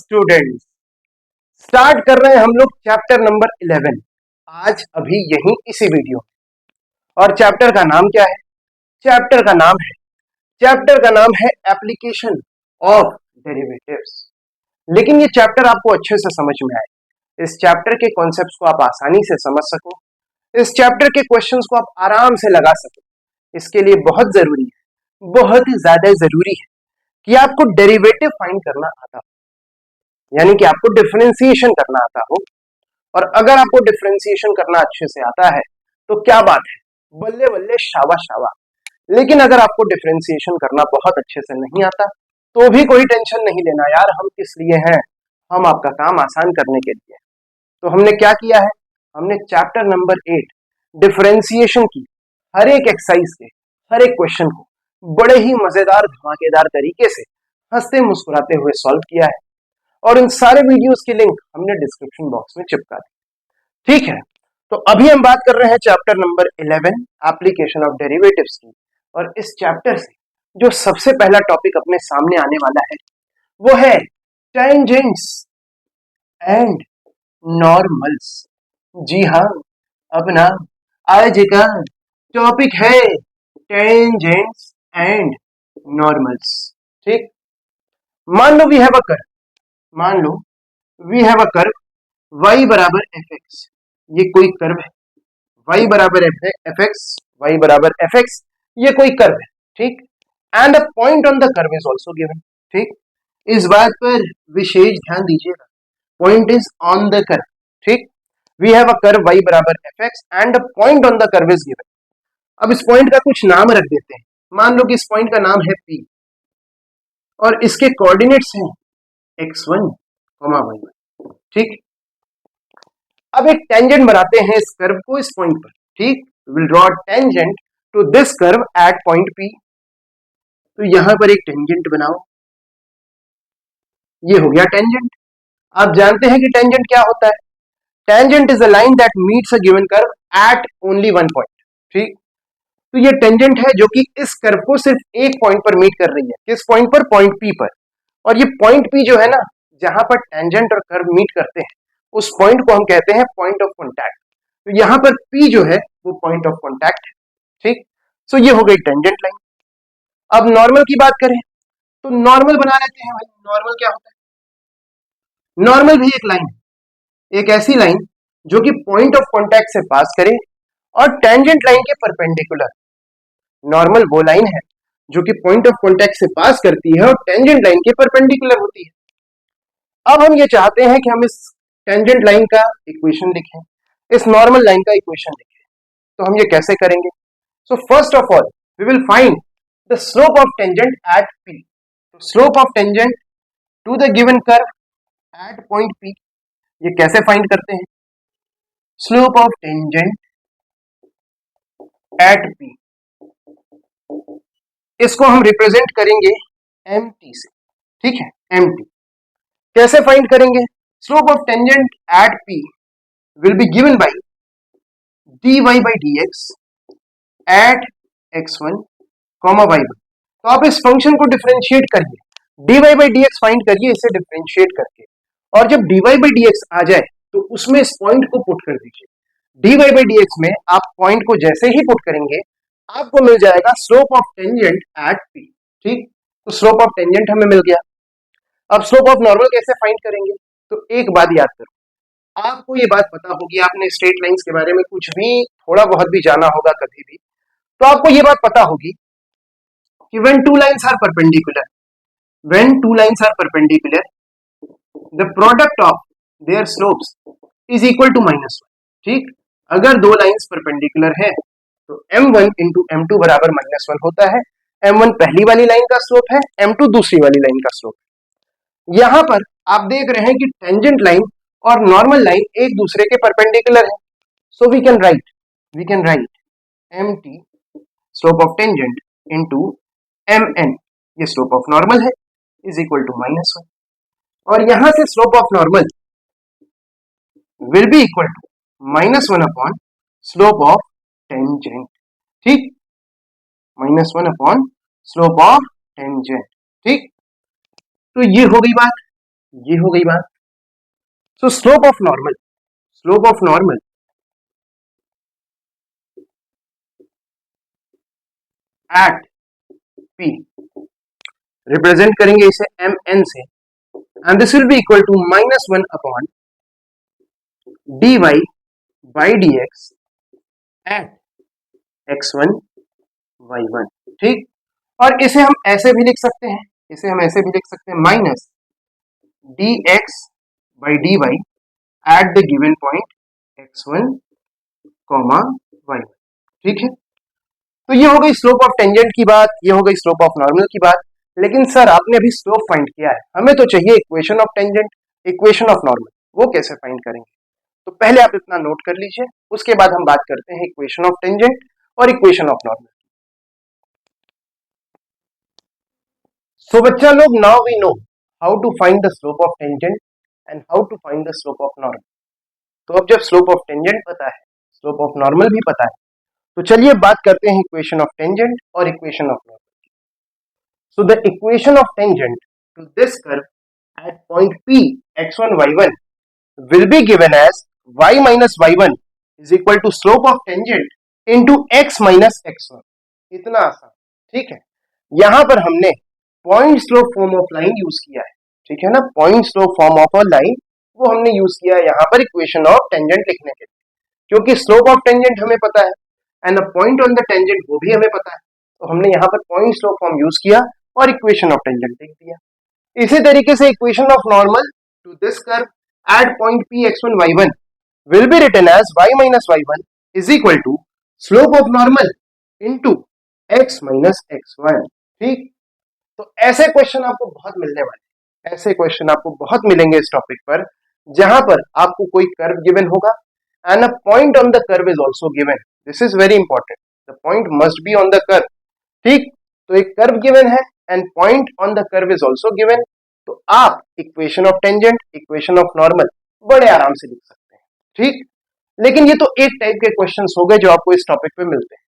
Students, start कर रहे हैं हम लोग चैप्टर नंबर 11 आज अभी यहीं इसी वीडियो में। और चैप्टर का नाम क्या है? चैप्टर का नाम है एप्लीकेशन ऑफ डेरिवेटिव्स। लेकिन ये चैप्टर आपको अच्छे से समझ में आए, इस चैप्टर के कॉन्सेप्ट्स को आप आसानी से समझ सको, इस चैप्टर के क्वेश्चंस को आप आराम से लगा सको, इसके लिए बहुत जरूरी है, बहुत ही ज्यादा जरूरी है कि आपको डेरिवेटिव फाइंड करना आता हो, यानी कि आपको डिफरेंशिएशन करना आता हो। और अगर आपको डिफरेंशिएशन करना अच्छे से आता है तो क्या बात है, बल्ले बल्ले शाबाश शाबाश। लेकिन अगर आपको डिफरेंशिएशन करना बहुत अच्छे से नहीं आता तो भी कोई टेंशन नहीं लेना यार, हम किस लिए हैं, हम आपका काम आसान करने के लिए। तो हमने क्या किया है, हमने चैप्टर नंबर 8 डिफरेंशिएशन की हर एक एक्सरसाइज के हर एक क्वेश्चन को बड़े ही मजेदार धमाकेदार तरीके से हंसते मुस्कुराते हुए सॉल्व किया है। और इन सारे वीडियोस की लिंक हमने डिस्क्रिप्शन बॉक्स में चिपका दी। ठीक है, तो अभी हम बात कर रहे हैं chapter number 11 application of derivatives की। और इस चैप्टर से जो सबसे पहला टॉपिक अपने सामने आने वाला है वो है टेंजेंट्स एंड नॉर्मल्स। जी हाँ, अपना आज का टॉपिक है टेंजेंट्स एंड नॉर्मल्स। ठीक, मान लो we have a curve y बराबर एफ एक्स। ये कोई कर्व है, y बराबर एफ एक्स, ये कोई कर्व है। ठीक, and a point on the curve is also given. ठीक, इस बात पर विशेष ध्यान दीजिएगा, point is on the curve. ठीक, we have a curve y बराबर f x and a point on the curve is given. अब इस पॉइंट का कुछ नाम रख देते हैं, मान लो कि इस पॉइंट का नाम है P और इसके कोऑर्डिनेट्स हैं x1, y1। ठीक, अब एक टेंजेंट बनाते हैं इस कर्व को इस पॉइंट पर। ठीक, will draw tangent to this curve at point P। तो यहां पर एक टेंजेंट बनाओ, ये हो गया टेंजेंट। आप जानते हैं कि टेंजेंट क्या होता है? Tangent is a line that meets a given curve eight only one point. ठीक, तो ये टेंजेंट है जो कि इस कर्व को सिर्फ एक पॉइंट पर मीट कर रही है। किस पॉइंट पर? पॉइंट P पर। और ये पॉइंट P जो है ना, जहां पर टेंजेंट और कर्व मीट करते हैं, उस पॉइंट को हम कहते हैं पॉइंट ऑफ कॉन्टैक्ट। तो यहां पर P जो है वो पॉइंट ऑफ कॉन्टैक्ट है। ठीक, सो ये हो गई टेंजेंट लाइन। अब नॉर्मल की बात करें तो नॉर्मल बना लेते हैं भाई। नॉर्मल क्या होता है? नॉर्मल भी एक लाइन, एक ऐसी लाइन जो कि पॉइंट ऑफ कॉन्टैक्ट से पास करे और टेंजेंट लाइन के परपेंडिकुलर। नॉर्मल वो लाइन है जो कि पॉइंट ऑफ कॉन्टैक्ट से पास करती है और टेंजेंट लाइन के परपेंडिकुलर होती है। अब हम ये चाहते हैं कि हम इस टेंजेंट लाइन का इक्वेशन लिखें, इस नॉर्मल लाइन का इक्वेशन लिखें। तो हम ये कैसे करेंगे? So first of all we will find the slope of tangent at P। तो slope of tangent to the given curve at point P, ये कैसे फाइंड करते हैं? Slope of tangent at P, इसको हम रिप्रेजेंट करेंगे mt से। ठीक है, mt कैसे फाइंड करेंगे? Slope of tangent at P will be given by dy by dx at x1, y1। तो आप इस फंक्शन को डिफरेंशिएट करिए, dy by dx फाइंड करिए इसे डिफरेंशिएट करके, और जब dy by dx आ जाए तो उसमें इस पॉइंट को पुट कर दीजिए। dy by dx में आप पॉइंट को जैसे ही पुट करेंगे आपको मिल जाएगा slope of tangent at P। ठीक, तो स्लोप ऑफ टेंजेंट हमें मिल गया। अब स्लोप ऑफ नॉर्मल कैसे फाइंड करेंगे? तो एक बात याद करो, आपको ये बात पता होगी, आपने स्ट्रेट लाइंस के बारे में कुछ भी थोड़ा बहुत भी जाना होगा कभी भी, तो आपको ये बात पता होगी कि when two lines are perpendicular, the product of their slopes is equal to -1। ठीक, अगर दो लाइंस परपेंडिकुलर है तो m1 इंटू m2 बराबर -1 होता है। m1 पहली वाली लाइन का स्लोप है, m2 दूसरी वाली लाइन का स्लोप है। यहां पर आप देख रहे हैं कि टेंजेंट लाइन और नॉर्मल लाइन एक दूसरे के परपेंडिकुलर है। So we can write mt slope of tangent into mn, ये स्लोप ऑफ नॉर्मल है, इज इक्वल टू -1। और यहां से slope of normal will be equal to -1 upon slope of tangent. ठीक, -1 अपॉन स्लोप ऑफ टेंजेंट। ठीक, तो ये हो गई बात, ये हो गई बात। So slope of normal at P, represent करेंगे इसे एम एन से, and this will be equal to -1 upon dy by d x at x1 y1। ठीक, और इसे हम ऐसे भी लिख सकते हैं, minus d x by d y at the given point x1 comma y1। ठीक है, तो ये हो गई स्लोप ऑफ टेंजेंट की बात, ये हो गई स्लोप ऑफ नॉर्मल की बात। लेकिन सर आपने अभी स्लोप फाइंड किया है, हमें तो चाहिए equation of tangent, equation of normal, वो कैसे फाइंड करेंगे? तो पहले आप इतना नोट कर लीजिए, उसके बाद हम बात करते हैं इक्वेशन ऑफ टेंजेंट और इक्वेशन ऑफ नॉर्मल। सो बच्चा लोग, now we know how to find the slope of tangent and how to find the slope of normal. तो अब जब स्लोप ऑफ टेंजेंट पता है, स्लोप ऑफ नॉर्मल भी पता है, तो चलिए बात करते हैं इक्वेशन ऑफ टेंजेंट और equation of normal. So the equation of tangent to this curve at point P x1 y1 will be given as y minus y1 is equal to slope of tangent into x minus x1। इतना आसान, ठीक है। यहां पर हमने point slope form of line use किया है, ठीक है ना, point slope form of a line वो हमने यूज किया है यहां पर इक्वेशन ऑफ टेंजेंट लिखने के लिए, क्योंकि स्लोप ऑफ टेंजेंट हमें पता है and a point on the tangent वो भी हमें पता है, तो हमने यहाँ पर पॉइंट स्लोप फॉर्म यूज किया और इक्वेशन ऑफ टेंजेंट लिख दिया। इसी तरीके से equation of normal to this curve at point P x1 y1 will be written as y minus y1 is equal to slope of normal into x minus x1। ठीक, तो ऐसे question आपको बहुत मिलने वाले, ऐसे क्वेश्चन आपको बहुत मिलेंगे इस टॉपिक पर, जहां पर आपको कोई कर्व गिवन होगा and a point on the curve is also given. This is very important, the point must be on the curve. ठीक, तो एक कर्व गिवन है and point on the curve is also given, तो आप equation of tangent, equation of normal बड़े आराम से लिख सकते हैं। ठीक, लेकिन ये तो एक टाइप के क्वेश्चंस हो गए जो आपको इस टॉपिक पे मिलते हैं,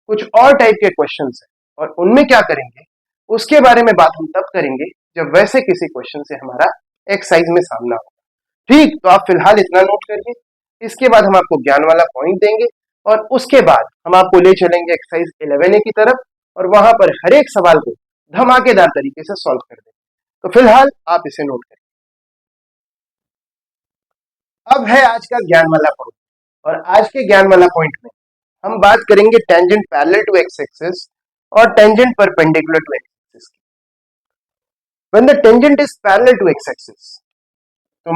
कुछ और टाइप के क्वेश्चंस हैं और उनमें क्या करेंगे उसके बारे में बात हम तब करेंगे जब वैसे किसी क्वेश्चन से हमारा एक्सरसाइज में सामना होगा। ठीक, तो आप फिलहाल इतना नोट करिए, इसके बाद हम आपको ज्ञान वाला पॉइंट देंगे और उसके बाद हम आपको ले चलेंगे एक्सरसाइज 11A की तरफ और वहां पर हर एक सवाल को धमाकेदार तरीके से सॉल्व कर देंगे। तो फिलहाल आप इसे नोट करिए। अब है आज का ज्ञान वाला पॉइंट, और आज के ज्ञान वाला पॉइंट में हम बात करेंगे tangent parallel to x axis और tangent perpendicular to x axis की। When the tangent is parallel to x axis, तो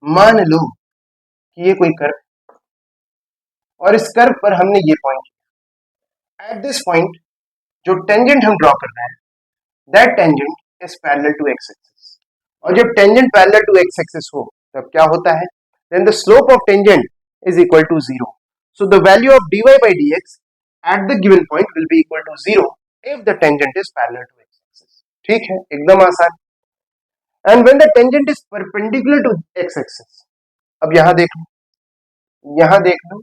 मान लो कि ये कोई कर्व और इस कर्व पर हमने ये पॉइंट किया। एट दिस पॉइंट जो टेंजेंट हम ड्रॉ कर रहे हैं, that tangent is parallel to x axis, और जब tangent parallel to x axis हो तब क्या होता है, then the slope of tangent is equal to 0। So the value of dy by dx at the given point will be equal to 0 if the tangent is parallel to x axis। ठीक है, एकदम आसान। And when the tangent is perpendicular to x axis, अब यहां देख लो,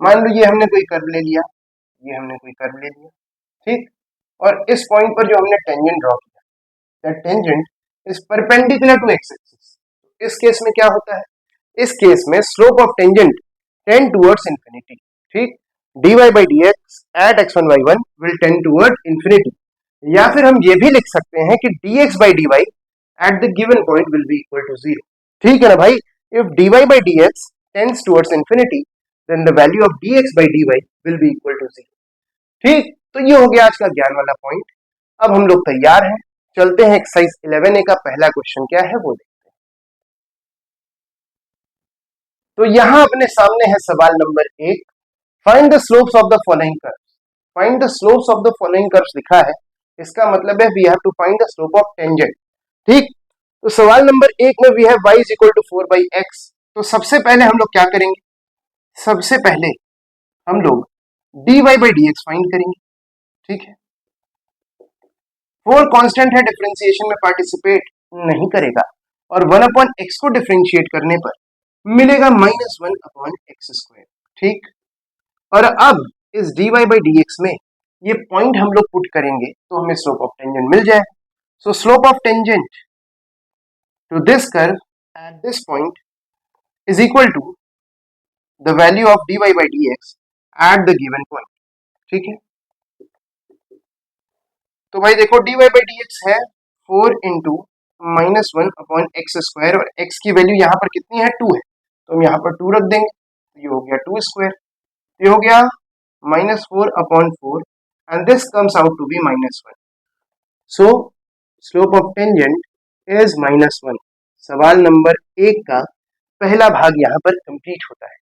मान लो ये हमने कोई कर्व ले लिया, ठीक, और इस पॉइंट पर जो हमने टेंजेंट ड्रॉ किया, that tangent is perpendicular to x axis. इस केस में क्या होता है, इस केस में slope of tangent tend towards infinity. ठीक, dy by dx at x1 y1 will tend toward infinity, या फिर हम ये भी लिख सकते हैं कि dx by dy at the given point will be equal to 0। ठीक है ना भाई, if dy by dx tends towards infinity then the value of dx by dy will be equal to 0। ठीक, तो ये हो गया आज का ज्ञान वाला पॉइंट। अब हम लोग तैयार हैं, चलते हैं एक्सरसाइज 11A का पहला क्वेश्चन क्या है वो देखते हैं। तो यहां अपने सामने है सवाल number 1, find the slopes of the following curves. Find the slopes of the following curves लिखा है, इसका मतलब है we have to find the slope of tangent. ठीक, तो सवाल नंबर 1 में we have y is equal to 4/x। तो सबसे पहले हम लोग क्या करेंगे, सबसे पहले हम लोग dy by dx फाइंड करेंगे। ठीक है, 4 कांस्टेंट है, डिफरेंशिएशन में पार्टिसिपेट नहीं करेगा, और 1/x को डिफरेंशिएट करने पर मिलेगा -1/x²। ठीक, और अब इस dy by dx में ये पॉइंट हम लोग पुट करेंगे तो हमें स्लोप ऑफ टेंजेंट मिल जाए। So slope of tangent to this curve at this point is equal to the value of dy by dx at the given point. ठीक है, तो भाई देखो dy by dx है 4 into minus one upon x square, और x की value यहाँ पर कितनी है 2 है, तो हम यहाँ पर 2 रख देंगे, तो ये हो गया 2 स्क्वायर, ये हो गया -4/4 and this comes out to be -1. So slope of tangent is -1. सवाल नंबर 1 का पहला भाग यहाँ पर कंप्लीट होता है.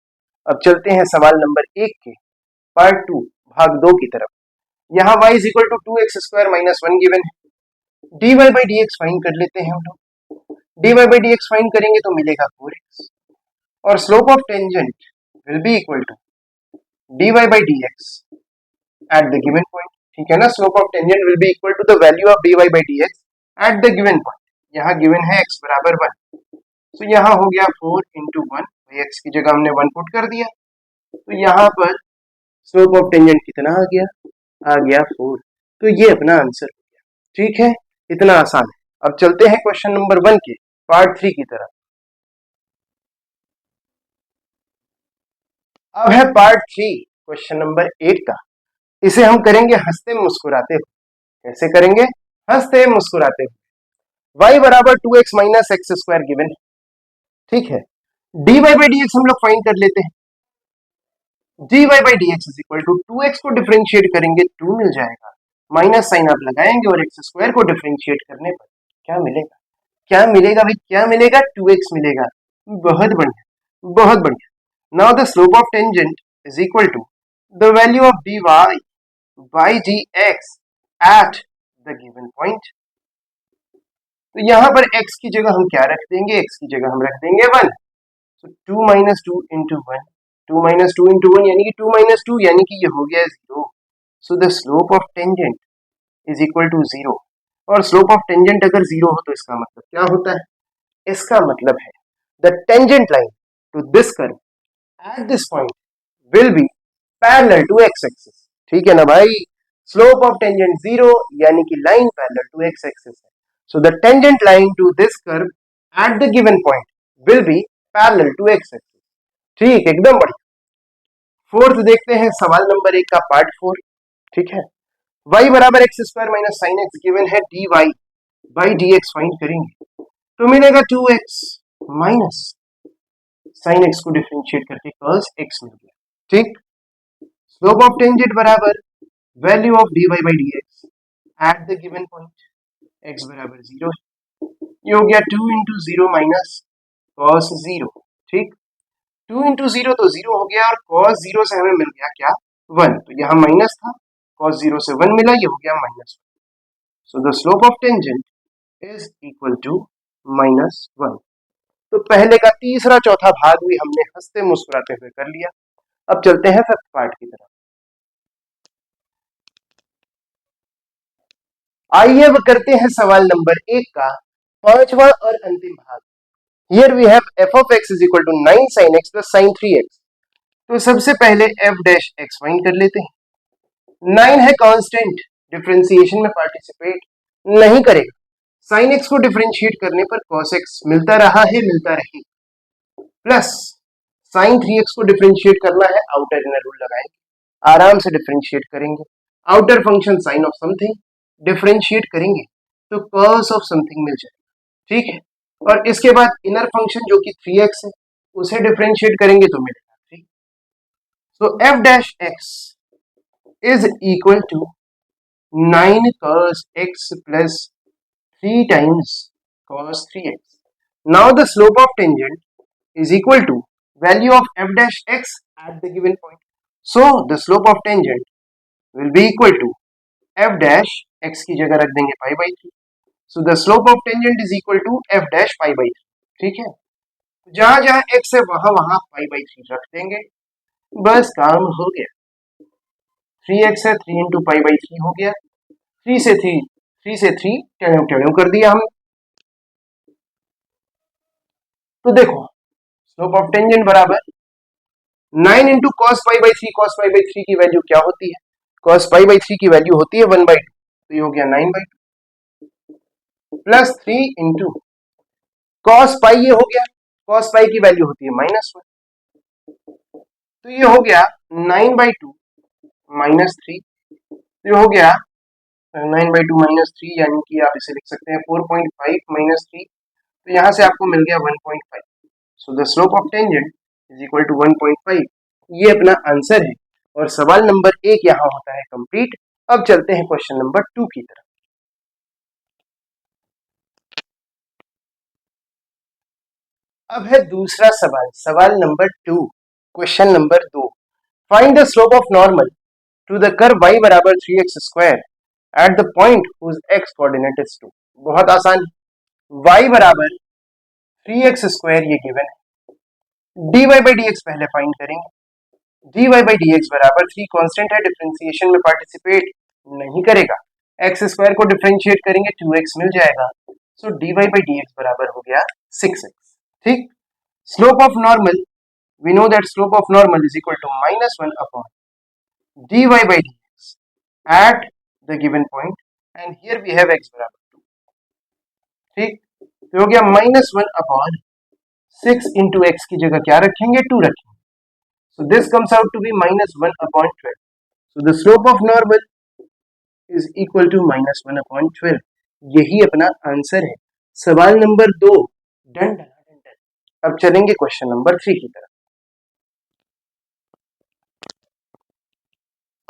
अब चलते हैं सवाल नंबर 1 के पार्ट 2 भाग 2 की तरफ. यहाँ y is equal to 2x² -1 given है. dy by dx फाइंड कर लेते हैं हम लोग. dy by dx फाइंड करेंगे तो मिलेगा 4x, और slope of tangent will be equal to dy by dx at the given point. ठीक है ना, slope of tangent will be equal to the value of dy by dx at the given point. यहाँ given है x बराबर 1, तो यहाँ हो गया 4 इंटू 1, x की जगह हमने 1 पुट कर दिया, तो यहाँ पर स्लोप ऑफ टेंजेंट कितना आ गया 4. तो ये अपना आंसर हो गया. ठीक है, इतना आसान है. अब चलते हैं क्वेश्चन नंबर 1 के पार्ट 3 की तरफ. अब है पार्ट 3 क्वेश्चन नंबर 8 का. इसे हम करेंगे हंसते मुस्कुराते हुए. कैसे करेंगे? हंसते मुस्कुराते हुए. y बराबर 2x minus x square given है. ठीक है, dy by dx हम लोग फाइंड कर लेते हैं. dy by dx is equal to 2x को डिफरेंशिएट करेंगे 2 मिल जाएगा, माइनस साइन आप लगाएंगे और एक्स स्क्वायर को डिफरेंशिएट करने पर क्या मिलेगा? क्या मिलेगा भाई? क्या मिलेगा? 2x मिलेगा. बहुत बढ़िया, बहुत बढ़िया. Now the slope of tangent is equal to the value of dy by dx at the given point. तो यहां पर x की जगह हम क्या रख देंगे? x की जगह हम रख देंगे 1. तो 2 माइनस 2 इंटू 1, 2 माइनस 2 इंटू 1 यानी कि 2 माइनस 2 यानी कि ये हो गया 0. So the slope of tangent is equal to 0. और स्लोप ऑफ टेंजेंट अगर 0 हो तो इसका मतलब क्या होता है? इसका मतलब है the tangent line to this curve at this point will be parallel to x axis. ठीक है ना भाई? स्लोप ऑफ टेंजेंट 0 यानी कि line parallel to x axis है. So the tangent line to this curve at the given point will be parallel to x axis. ठीक, एकदम बढ़िया. फोर्थ देखते हैं सवाल नंबर 1 का पार्ट 4. ठीक है, y बराबर x square minus sine x given है. dy बाई dx फाइंड करेंगे तो मिलेगा 2x माइनस साइन एक्स को डिफरेंशिएट करके cos x मिल गया. ठीक, स्लोप ऑफ टेंजेंट बराबर value of dy by dx at the given point, x बराबर 0 है. ये हो गया 2 इंटू 0 माइनस cos 0. ठीक, 2 इंटू 0 तो 0 हो गया, और cos 0 से हमें मिल गया क्या? 1. तो यहाँ माइनस था, cos 0 से 1 मिला, ये हो गया -1. So the slope of tangent is equal to -1. तो पहले का तीसरा चौथा भाग भी हमने हंसते मुस्कुराते हुए कर लिया. अब चलते हैं फिफ्थ पार्ट की तरफ. आइए अब करते हैं सवाल नंबर 1 का पांचवा और अंतिम भाग. Here we have f of x is equal to 9 sin x plus sin 3x. तो सबसे पहले f dash x फाइंड कर लेते हैं. 9 है कांस्टेंट, डिफरेंशिएशन में पार्टिसिपेट नहीं करेगा. साइन एक्स को डिफरेंशिएट करने पर cos x मिलता रहा है, मिलता रहेगा. प्लस साइन 3x को डिफरेंशिएट करना है, आउटर इनर रूल लगाएंगे, आराम से डिफरेंशिएट करेंगे. Outer function sine of something differentiate करेंगे तो cos ऑफ समथिंग मिल जाएगा. ठीक है, और इसके बाद इनर फंक्शन जो कि 3x है उसे डिफरेंशिएट करेंगे तो मिलेगा 3. सो f dash x is equal to 9 cos x plus 3 times cos 3x. Now the slope of tangent is equal to value of f dash x at the given point. So the slope of tangent will be equal to f dash x की जगह रख देंगे pi by 3. So the slope of tangent is equal to f dash pi by 3. ठीक है, जहां जहां x है वहां वहां pi by 3 रख देंगे, बस काम हो गया. 3x है, 3 इंटू पाई बाई 3 हो गया. 3 से 3 टेढ़े कर दिया हमने. तो देखो स्लोप ऑफ टेंजेंट बराबर 9 into cos pi by 3. Cos pi by 3 की वैल्यू क्या होती है? कॉस पाई बाई 3 की वैल्यू होती है 1/2. तो ये हो गया 9/2. प्लस 3 इंटू कॉस पाई, ये हो गया, कॉस पाई की वैल्यू होती है -1, तो ये हो गया 9/2 -3, ये हो गया 9/2 -3, यानी कि आप इसे लिख सकते हैं 4.5 -3, तो यहां से आपको मिल गया 1.5। So the slope of tangent is equal to 1.5। ये अपना आंसर है और सवाल नंबर 1 यहां होता है कंप्लीट। अब चलते हैं क्वेश्चन नंबर 2 की तरफ। अब है दूसरा सवाल, सवाल number 2, question number 2। Find the slope of normal to the curve y बराबर 3x square at the point whose x coordinate is 2। बहुत आसान है, y बराबर 3x स्क्वायर ये गिवन है, dy बाई dx पहले फाइंड करेंगे। dy बाई dx बराबर 3 कांस्टेंट है, डिफरेंशिएशन में पार्टिसिपेट नहीं करेगा, x स्क्वायर को डिफरेंशिएट करेंगे 2x मिल जाएगा, सो dy बाई dx बराबर हो गया 6x। ठीक, slope of normal, we know that slope of normal is equal to -1 upon dy by dx at the given point and here we have x बराबर 2। ठीक, तो हो गया -1 अपॉन 6 इंटू एक्स की जगह क्या रखेंगे, 2 रखेंगे, so this comes out to be -1 upon 12, so the slope of normal is equal to -1 upon 12। यही अपना आंसर है, सवाल नंबर 2 डन डन डन। अब चलेंगे क्वेश्चन नंबर 3 की तरफ।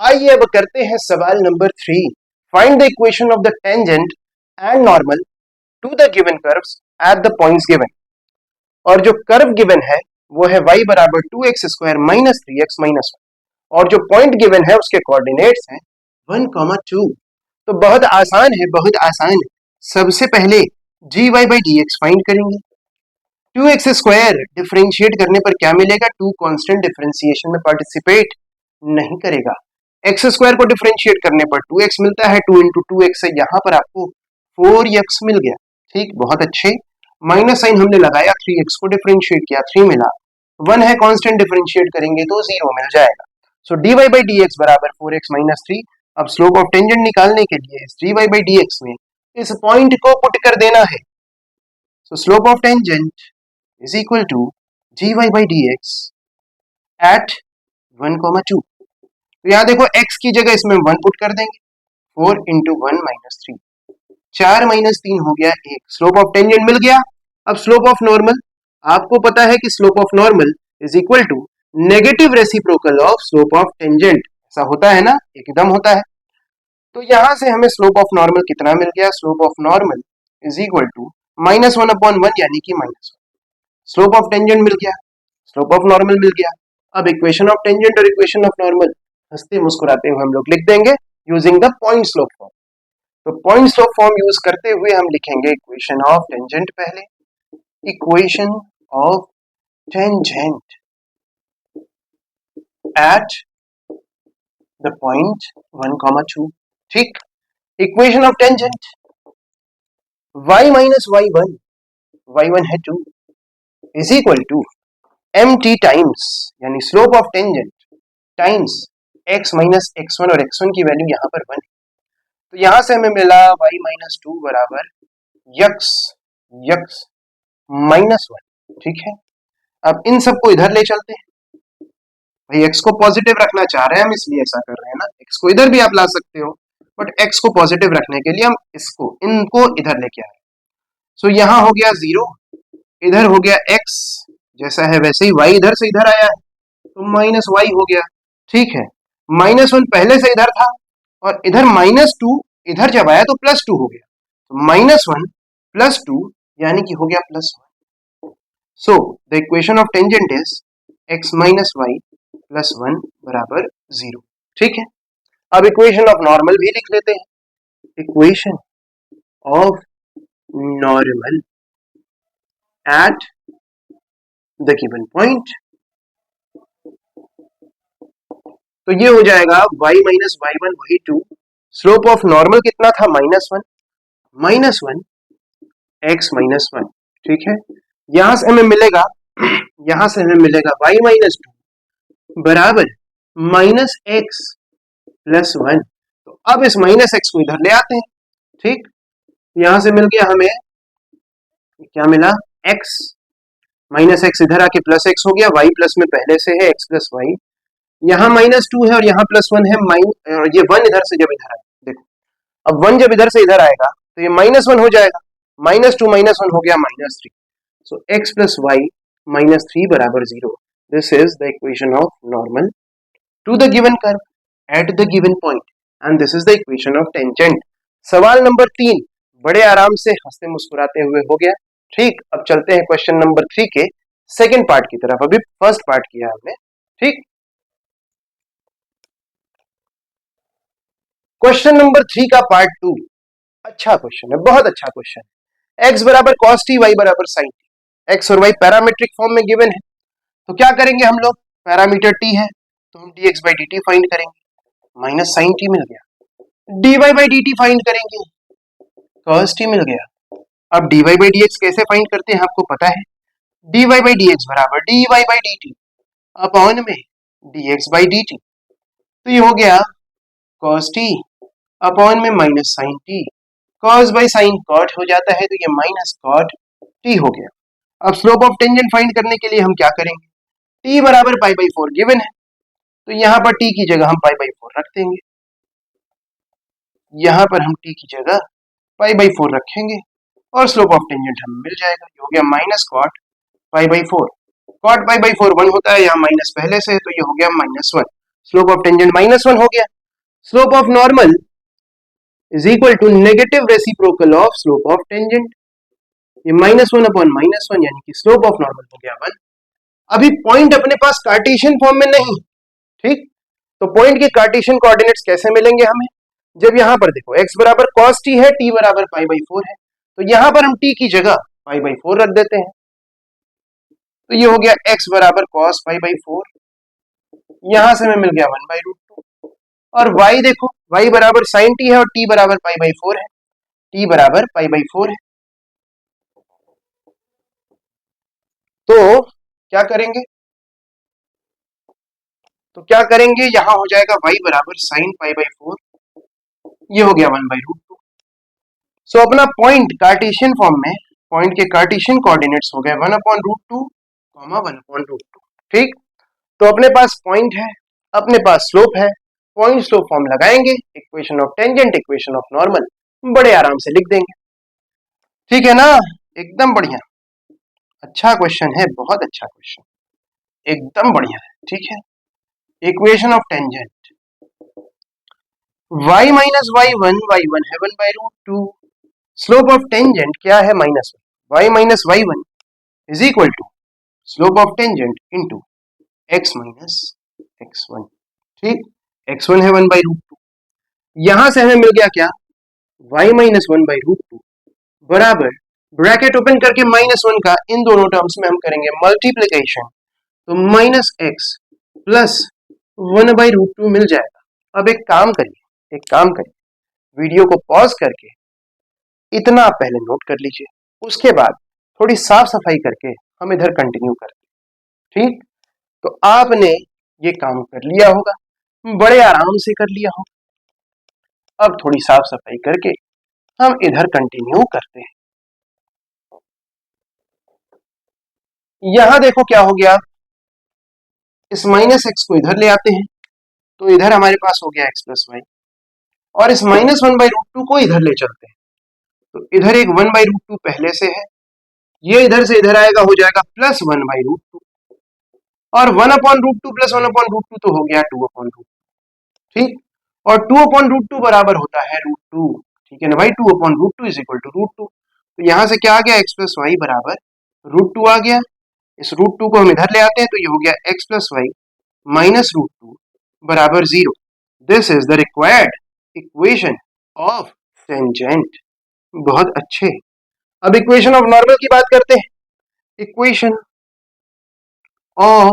आइए अब करते हैं सवाल number 3। Find the equation of the tangent and normal to the given curves at the points given. और जो कर्व गिवन है वो है y बराबर 2x स्क्वायर -3x -1, और जो पॉइंट गिवन है उसके कोऑर्डिनेट्स हैं 1, 2। तो बहुत आसान है, बहुत आसान है। सबसे पहले dy बाई dx फाइंड करेंगे, 2x स्क्वायर डिफरेंशिएट करने पर क्या मिलेगा, 2 कांस्टेंट डिफरेंशिएशन में पार्टिसिपेट नहीं करेगा, x स्क्वायर को डिफरेंशिएट करने पर 2x मिलता है, 2 इंटू 2x से यहाँ पर आपको 4x मिल गया। ठीक, बहुत अच्छे, माइनस साइन हमने लगाया, 3x को डिफरेंशिएट किया, 3 मिला, 1 है कांस्टेंट, डिफरेंशिएट करेंगे तो 0 मिल जाएगा। सो dy बाई dx बराबर 4x - 3। अब स्लोप ऑफ टेंजेंट निकालने के लिए इस dy बाई dx में इस पॉइंट को पुट कर देना है। So slope of tangent is equal to dy by dx at 1, 2। तो यहाँ देखो x की जगह इसमें 1 पुट कर देंगे, 4 इंटू 1 -3, 4 - 3 हो गया 1, स्लोप ऑफ टेंजेंट मिल गया। अब स्लोप ऑफ नॉर्मल, आपको पता है कि slope of normal is equal to negative reciprocal of slope of tangent, ऐसा होता है ना, एकदम होता है। तो यहां से हमें स्लोप ऑफ नॉर्मल कितना मिल गया, slope of normal is equal to -1 upon 1, यानी कि -1। स्लोप ऑफ टेंजेंट मिल गया, स्लोप ऑफ नॉर्मल मिल गया। अब इक्वेशन ऑफ टेंजेंट और इक्वेशन ऑफ नॉर्मल हंसते मुस्कुराते हुए हम लोग लिख देंगे using the point slope form. तो पॉइंट स्लोप फॉर्म यूज करते हुए हम लिखेंगे इक्वेशन ऑफ टेंजेंट पहले, equation of tangent at the point 1, 2। ठीक, equation of tangent y minus y1, y1 है 2, is equal to mt times, यानी slope of tangent times x minus x1, और x1 की वैल्यू यहाँ पर 1 है, तो यहां से हमें मिला y माइनस 2 बराबर x -1। ठीक है, अब इन सबको इधर ले चलते हैं, भाई x को पॉजिटिव रखना चाह रहे हैं हम, इसलिए ऐसा कर रहे हैं ना, x को इधर भी आप ला सकते हो, बट x को पॉजिटिव रखने के लिए हम इनको इधर लेके आए। सो यहाँ हो गया 0, इधर हो गया x, जैसा है वैसे ही y इधर से इधर आया है, तो -y हो गया। ठीक है, -1 पहले से इधर था, और इधर -2 इधर जब आया तो +2 हो गया, तो -1 +2 यानी कि हो गया +1। So the equation of tangent is x minus y plus 1 बराबर 0। ठीक है, अब इक्वेशन ऑफ नॉर्मल भी लिख लेते हैं, equation of normal eight the given point, तो ये हो जाएगा y माइनस y1 वही 2, स्लोप ऑफ नॉर्मल कितना था, -1 x माइनस 1। ठीक है, यहां से हमें मिलेगा y माइनस 2 बराबर -x प्लस 1। तो अब इस -x को इधर ले आते हैं। ठीक, यहां से मिल गया हमें, क्या मिला, x माइनस एक्स इधर आके प्लस एक्स हो गया, y प्लस में पहले से है x प्लस वाई, यहाँ -2 है और यहाँ +1 है, ये 1 इधर से जब इधर आएगा, देखो अब 1 जब इधर से इधर आएगा तो ये -1 हो जाएगा, -2 -1 हो गया -3, सो x प्लस वाई -3 बराबर 0। This is the equation of normal to the given curve at the given point and this is the equation of tangent. सवाल नंबर 3 बड़े आराम से हंसते मुस्कुराते हुए हो गया। ठीक, अब चलते हैं क्वेश्चन नंबर 3 के सेकेंड पार्ट की तरफ, अभी फर्स्ट पार्ट किया हमने। ठीक, क्वेश्चन नंबर 3 का पार्ट 2 अच्छा क्वेश्चन है, बहुत अच्छा क्वेश्चन है। x बराबर cos t, y बराबर sin t, x और y पैरामीट्रिक फॉर्म में गिवन है, तो क्या करेंगे हम लोग, पैरामीटर t है तो हम dx by dt फाइंड करेंगे, माइनस sin t मिल गया, dy by dt फाइंड करेंगे, cos t मिल गया। अब dy by dx कैसे फाइंड करते हैं आपको पता है, dy by dx बराबर dy by dt अपॉन में dx by dt, तो ये हो गया cos t अपॉन में minus sin t, cos by sin cot हो जाता है तो ये माइनस cot t हो गया। अब स्लोप ऑफ टेंजेंट फाइंड करने के लिए हम क्या करेंगे, t बराबर पाई बाई 4 गिवन है, तो यहाँ पर t की जगह हम पाई बाई 4 रख देंगे, यहाँ पर हम t की जगह पाई बाई 4 रखेंगे और स्लोप ऑफ टेंजेंट हमें मिल जाएगा, ये हो गया minus cot pi by 4, cot pi by 4 1 होता है, यहाँ माइनस पहले से है तो ये हो गया -1, स्लोप ऑफ टेंजेंट -1 हो गया। Slope of normal is equal to negative reciprocal of slope of tangent, ये -1 अपॉन -1 यानी कि स्लोप ऑफ नॉर्मल हो गया 1। अभी पॉइंट अपने पास कार्टेशियन फॉर्म में नहीं, ठीक, तो पॉइंट के कार्टेशियन कोऑर्डिनेट्स कैसे मिलेंगे हमें, जब यहां पर देखो x बराबर cos t है, t बराबर पाई बाई 4 है, तो यहां पर हम t की जगह पाई बाई 4 रख देते हैं, तो ये हो गया x बराबर cos पाई बाई 4, यहां से हमें मिल गया 1/√2, और y देखो y बराबर sin t है और t बराबर पाई बाई 4 है, t बराबर पाई बाई 4 है, तो क्या करेंगे, यहां हो जाएगा y बराबर sin पाई बाई 4, ये हो गया 1/√2। सो अपना पॉइंट कार्टेशियन फॉर्म में, पॉइंट के कार्टेशियन कोऑर्डिनेट्स हो गए 1/√2, 1/√2। ठीक, तो अपने पास पॉइंट है, अपने पास स्लोप है, पॉइंट स्लोप फॉर्म लगाएंगे, equation of tangent, equation of normal बड़े आराम से लिख देंगे। ठीक है ना, एकदम बढ़िया, अच्छा क्वेश्चन है, बहुत अच्छा क्वेश्चन, एकदम बढ़िया है। ठीक है, equation of tangent y minus y1 है 1/√2, स्लोप ऑफ टेंजेंट क्या है -1, y minus y1 is equal to slope of tangent into x minus x1। ठीक, x1 है 1/√2, यहां से हमें मिल गया क्या, y माइनस 1/√2 बराबर ब्रैकेट ओपन करके -1 का इन दोनों टर्म्स में हम करेंगे मल्टीप्लीकेशन, तो -x प्लस 1/√2 मिल जाएगा। अब एक काम करिए, वीडियो को पॉज करके इतना आप पहले नोट कर लीजिए, उसके बाद थोड़ी साफ सफाई करके हम इधर कंटिन्यू करते हैं। ठीक, तो आपने ये काम कर लिया होगा, बड़े आराम से कर लिया होगा, अब थोड़ी साफ सफाई करके हम इधर कंटिन्यू करते हैं। यहां देखो क्या हो गया, इस -x को इधर ले आते हैं, तो इधर हमारे पास हो गया x प्लस वाई, और इस -1/√2 को इधर ले चलते हैं, तो इधर एक 1/√2 पहले से है, ये इधर से इधर आएगा, हो जाएगा +1/√2, और 1/√2 प्लस 1/√2 तो हो गया 2/√2। ठीक, और 2/√2 बराबर होता है √2। ठीक है ना भाई, 2/√2 इज इक्वल टू √2, तो यहां से क्या आ गया, x प्लस वाई बराबर √2 आ गया, इस √2 को हम इधर ले आते हैं, तो ये हो गया x प्लस वाई माइनस √2 बराबर 0। This is the required equation of tangent. बहुत अच्छे, अब इक्वेशन ऑफ नॉर्मल की बात करते हैं, equation of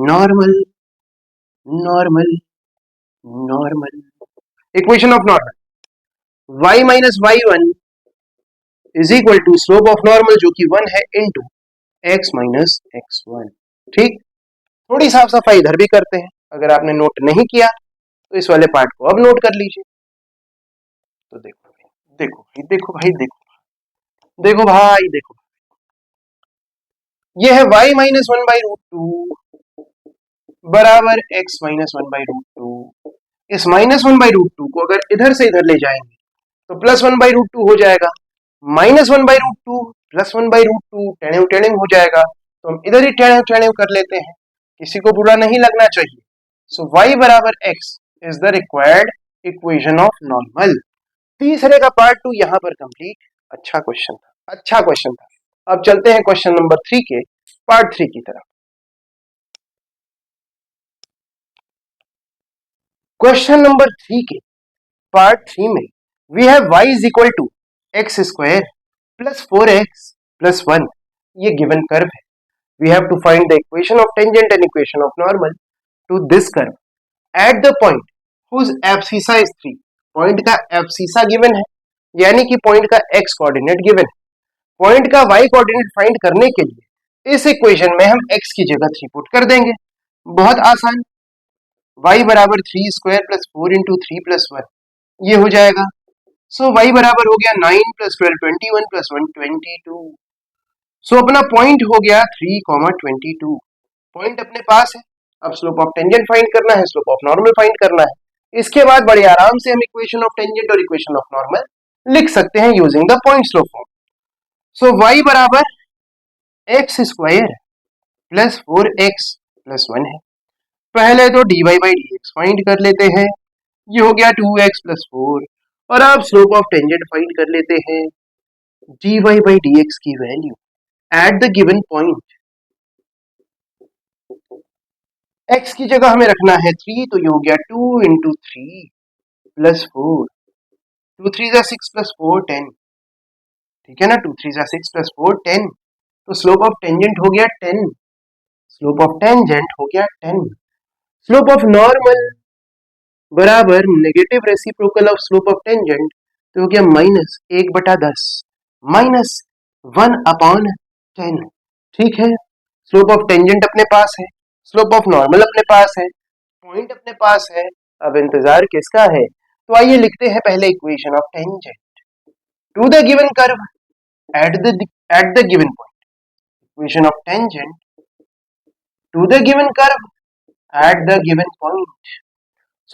normal, equation of normal y minus y1 is equal to slope of normal जो कि 1 है इंटू x माइनस x1। ठीक, थोड़ी साफ सफाई इधर भी करते हैं, अगर आपने नोट नहीं किया तो इस वाले पार्ट को अब नोट कर लीजिए। तो देखो देखो भाई देखो भाई देखो देखो भाई देखो, ये है y minus one by root two बराबर x minus one by root two. इस minus one by root two को अगर इधर से इधर ले जाएंगे तो plus one by root two हो जाएगा, minus one by root two plus one by root two टेढ़े टेढ़े हो जाएगा, तो हम इधर ही टेढ़े टेढ़े कर लेते हैं, किसी को बुरा नहीं लगना चाहिए। सो y बराबर x is the required equation of normal. तीसरे का पार्ट टू यहां पर कंप्लीट। अच्छा क्वेश्चन था, अच्छा क्वेश्चन था। अब चलते हैं क्वेश्चन नंबर 3 के पार्ट 3 की तरफ। क्वेश्चन नंबर 3 के पार्ट 3 में we have y is equal to x square plus 4x plus 1, ये गिवन कर्व है। We have to find the equation of tangent and equation of normal to this curve at the point whose abscissa is 3। Point का abscissa given है, यानी कि point का x coordinate given है। Point का y coordinate find करने के लिए इस इक्वेशन में हम x की जगह 3 पुट कर देंगे। बहुत आसान, y बराबर 3 स्क्वायर प्लस 4 इंटू 3 प्लस 1, ये हो जाएगा। सो y बराबर हो गया 9 प्लस 12 21 प्लस 1 22। सो अपना पॉइंट हो गया 3,22। पॉइंट अपने पास है। अब स्लोप ऑफ टेंजेंट फाइंड करना है, स्लोप ऑफ नॉर्मल फाइंड करना है। इसके बाद बड़े आराम से हम इक्वेशन ऑफ टेंजेंट और इक्वेशन ऑफ नॉर्मल लिख सकते हैं using the point slope form. So y बराबर x square plus 4x plus 1 है। पहले तो dy by d x find कर लेते हैं, ये हो गया 2x प्लस 4। और अब स्लोप ऑफ टेंजेंट फाइंड कर लेते हैं, dy बाई डी एक्स की value eight the given point, x की जगह हमें रखना है 3, तो ये हो गया 2 इंटू 3 प्लस 4, 2 3 जा 6 प्लस 4 10, ठीक है ना, 2 3 जा 6 प्लस 4 10। तो स्लोप ऑफ टेंजेंट हो गया 10, स्लोप ऑफ टेंजेंट हो गया 10। स्लोप ऑफ नॉर्मल बराबर negative reciprocal of slope of tangent, तो हो गया माइनस 1/10 माइनस 1/10, ठीक है। स्लोप ऑफ टेंजेंट अपने पास है, स्लोप ऑफ नॉर्मल अपने पास है, पॉइंट अपने पास है, अब इंतजार किसका है? तो आइए लिखते हैं पहले equation of tangent to the given curve at the given point. Equation of tangent to the given curve at the given point.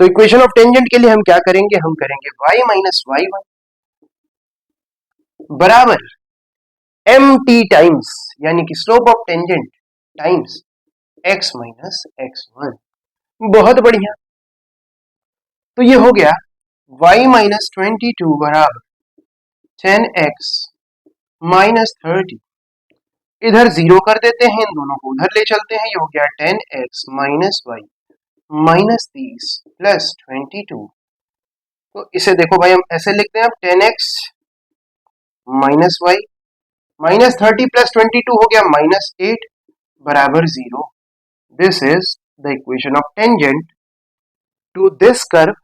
So equation of tangent के लिए हम क्या करेंगे? हम करेंगे y माइनस y1 बराबर mt टाइम्स, यानी कि slope of tangent times x minus x1। बहुत बढ़िया, तो ये हो गया y माइनस 22 बराबर 10x माइनस 30। इधर जीरो कर देते हैं, इन दोनों को उधर ले चलते हैं, ये हो गया 10x minus y minus 30 plus 22। तो इसे देखो भाई, हम ऐसे लिखते हैं, 10x minus y minus 30 plus 22 हो गया माइनस 8 बराबर 0। This is the equation of tangent to this curve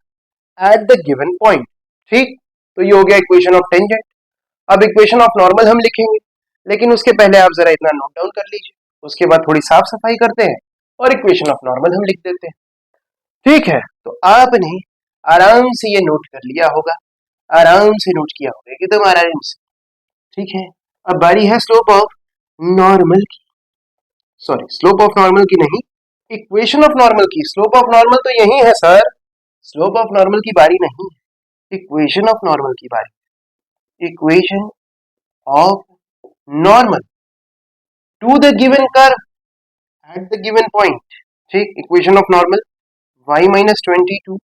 at the given point, ठीक। तो ये हो गया इक्वेशन ऑफ टेंजेंट। अब इक्वेशन ऑफ नॉर्मल हम लिखेंगे, लेकिन उसके पहले आप जरा इतना नोट डाउन कर लीजिए, उसके बाद थोड़ी साफ सफाई करते हैं और इक्वेशन ऑफ नॉर्मल हम लिख देते हैं, ठीक है। तो आपने आराम से ये नोट कर लिया होगा, आराम से नोट किया होगा एकदम आराम से, ठीक है। अब बारी है स्लोप ऑफ नॉर्मल की, सॉरी स्लोप ऑफ नॉर्मल की नहीं, इक्वेशन ऑफ नॉर्मल की। स्लोप ऑफ नॉर्मल तो यही है सर, स्लोप ऑफ नॉर्मल की बारी नहीं, इक्वेशन ऑफ नॉर्मल की बारी। Equation of normal to the given curve at the given point, ठीक। Equation of normal y minus 22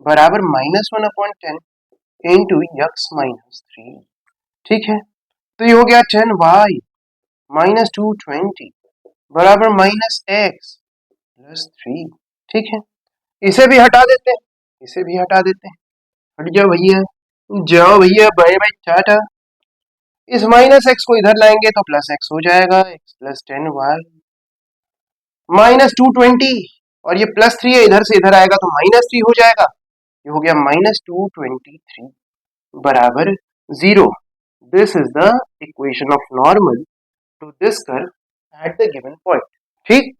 बराबर माइनस 1/10 इंटू x माइनस 3, ठीक है। तो ये हो गया 10y माइनस 220 बराबर माइनस x प्लस 3, ठीक है। इसे भी हटा देते हैं, इसे भी हटा देते हैं, हट जाओ भैया, जाओ भैया, बाय बाय टाटा। इस माइनस एक्स को इधर लाएंगे तो प्लस एक्स हो जाएगा, x प्लस 10y माइनस 220, और ये प्लस 3 है, इधर से इधर आएगा तो माइनस 3 हो जाएगा, ये हो गया माइनस 223 बराबर 0। This is the equation of normal to this curve at the given point, ठीक।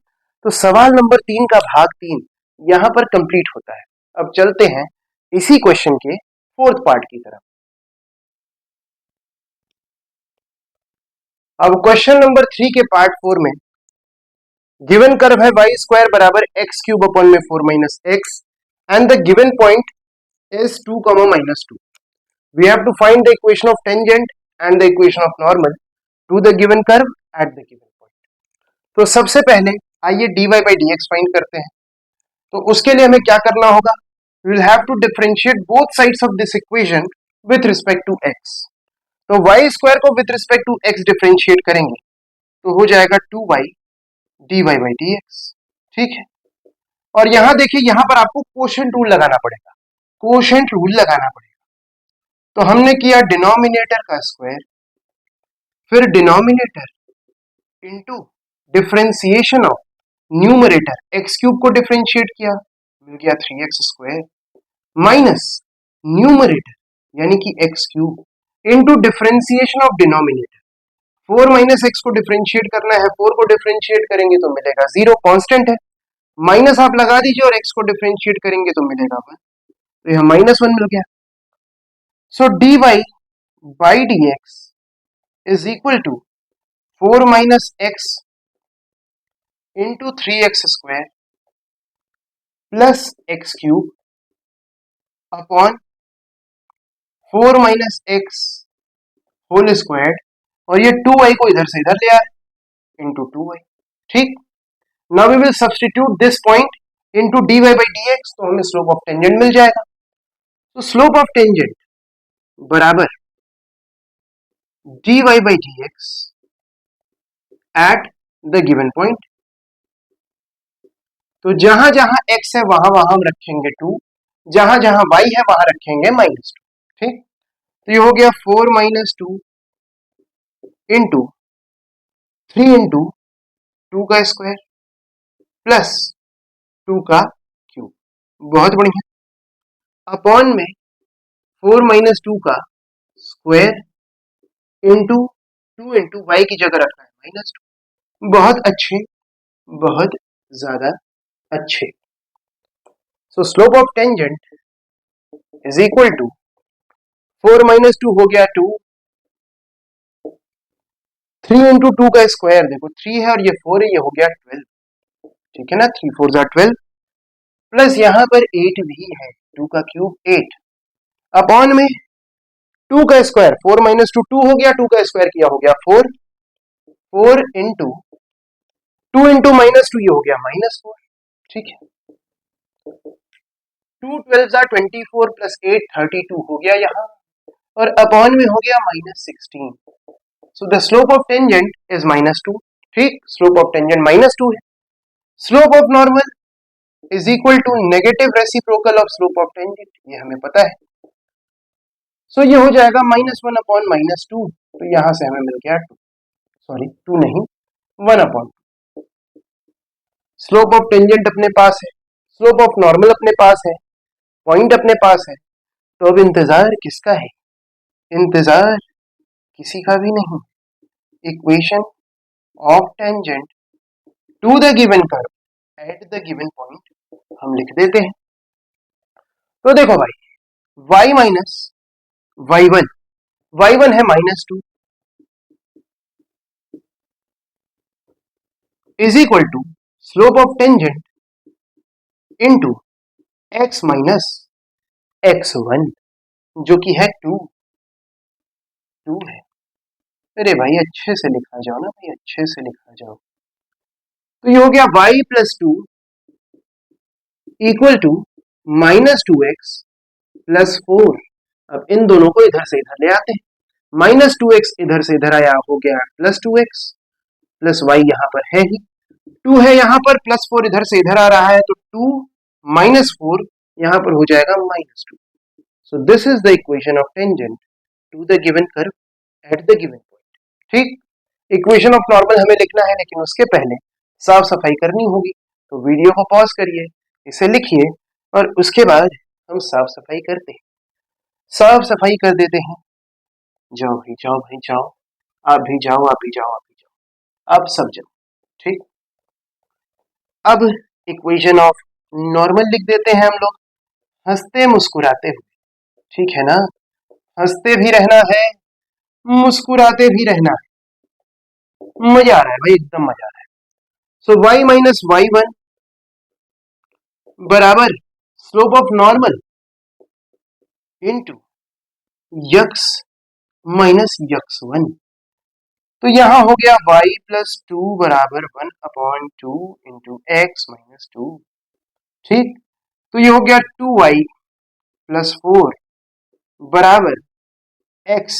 तो सवाल नंबर 3 का भाग 3 यहां पर कंप्लीट होता है। अब चलते हैं इसी क्वेश्चन के फोर्थ पार्ट की तरफ। अब क्वेश्चन नंबर 3 के पार्ट 4 में गिवन कर्व है वाई स्क्वायर बराबर एक्स क्यूब अपॉन में 4 minus x and the given point is 2, minus 2. We have to find the equation of tangent and the equation of normal to the given curve at the given point. तो सबसे पहले आइए dy by d x find करते हैं. तो उसके लिए हमें क्या करना होगा? We will have to differentiate both sides of this equation with respect to x. तो वाई स्क्वायर को with respect to x differentiate करेंगे तो हो जाएगा 2y dy by d x. ठीक है. और यहां देखिए, यहां पर आपको कोशेंट रूल लगाना पड़ेगा. कोशेंट रूल लगाना पड़ेगा. तो हमने किया डिनोमिनेटर का स्क्वायर, फिर denominator into differentiation of numerator x cube को डिफरेंशिएट किया, मिल गया 3x स्क्वायर, माइनस न्यूमरेटर यानी कि x cube into differentiation of denominator. 4 minus x को डिफरेंशिएट करना है, 4 को डिफरेंशिएट करेंगे तो मिलेगा 0, कांस्टेंट है. माइनस आप लगा दीजिए और x को डिफरेंशिएट करेंगे तो मिलेगा 1, तो यहां -1 मिल गया. So dy by d x is equal to 4 minus x into 3x square plus x cube upon 4 minus x whole square, और ये 2y को इधर से इधर ले आए इंटू 2y. ठीक. Now we will substitute this point into dy by d x, तो हमें स्लोप ऑफ टेंजेंट मिल जाएगा. तो स्लोप ऑफ टेंजेंट बराबर dy by d x at the given point. तो जहां जहां x है वहां वहां हम रखेंगे 2, जहां जहां y है वहां रखेंगे -2. ठीक. तो ये हो गया 4 माइनस 2 इंटू 3 इंटू 2 का स्क्वायर प्लस 2 का क्यूब. बहुत बढ़िया. अपॉन में 4 माइनस 2 का स्क्वायर इंटू 2 इंटू वाई की जगह रखना है -2. बहुत अच्छे, बहुत ज्यादा अच्छे. So slope of tangent is equal to 4 minus 2 हो गया 2, 3 इंटू 2 का स्क्वायर, देखो 3 है और ये 4 है, ये हो गया 12. ठीक है ना, 3 4 जा 12, प्लस यहां पर 8 भी है, 2 का क्यूब 8, अपॉन में 2 का स्क्वायर, 4 माइनस 2 2 हो गया, 2 का स्क्वायर किया हो गया 4, 4 इंटू 2 इंटू -2 ये हो गया -4. ठीक है. 2 12 जा 24 प्लस 8 32 हो गया यहाँ, और अपॉन में हो गया -16. So the slope of tangent is -2. ठीक. स्लोप ऑफ टेंजेंट -2 है. Slope of normal is equal to negative reciprocal of slope of tangent, ये हमें पता है. सो ये हो जाएगा -1 अपॉन -2, तो यहां से हमें मिल गया 2, सॉरी 2 नहीं 1 अपॉन. स्लोप ऑफ टेंजेंट अपने पास है, स्लोप ऑफ नॉर्मल अपने पास है, पॉइंट अपने पास है, तो अब इंतजार किसका है? इंतजार किसी का भी नहीं. Equation of tangent to the given curve at the given point हम लिख देते हैं. तो देखो भाई, y माइनस y1 है -2 is equal to slope of tangent into x minus x1 जो कि है 2 है. अरे भाई अच्छे से लिखा जाओ ना भाई, अच्छे से लिखा जाओ. तो ये हो गया y plus 2 equal to -2x plus 4. अब इन दोनों को इधर से इधर ले आते हैं. -2x इधर से इधर आया, हो गया +2x प्लस y यहाँ पर है ही 2 है, यहाँ पर +4 इधर से इधर आ रहा है, तो 2 -4 यहाँ पर हो जाएगा -2. So this is the equation of tangent to the given curve at the given point. ठीक. इक्वेशन ऑफ नॉर्मल हमें लिखना है, लेकिन उसके पहले साफ सफाई करनी होगी. तो वीडियो को पॉज करिए, इसे लिखिए, और उसके बाद हम साफ सफाई करते हैं. साफ सफाई कर देते हैं. जाओ भाई जाओ भाई जाओ, आप भी जाओ, आप भी जाओ, आप भी जाओ, आप सब जाओ. ठीक. अब इक्वेशन ऑफ नॉर्मल लिख देते हैं हम लोग, हंसते मुस्कुराते हुए. ठीक है ना, हंसते भी रहना है, मुस्कुराते भी रहना है. मजा आ रहा है भाई, एकदम मजा आ रहा है। सो y माइनस y1 बराबर slope of normal into x minus यक्स1। तो यहां हो गया y प्लस 2 बराबर 1/2 इंटू एक्स माइनस 2। ठीक, तो ये हो गया 2y प्लस 4 बराबर x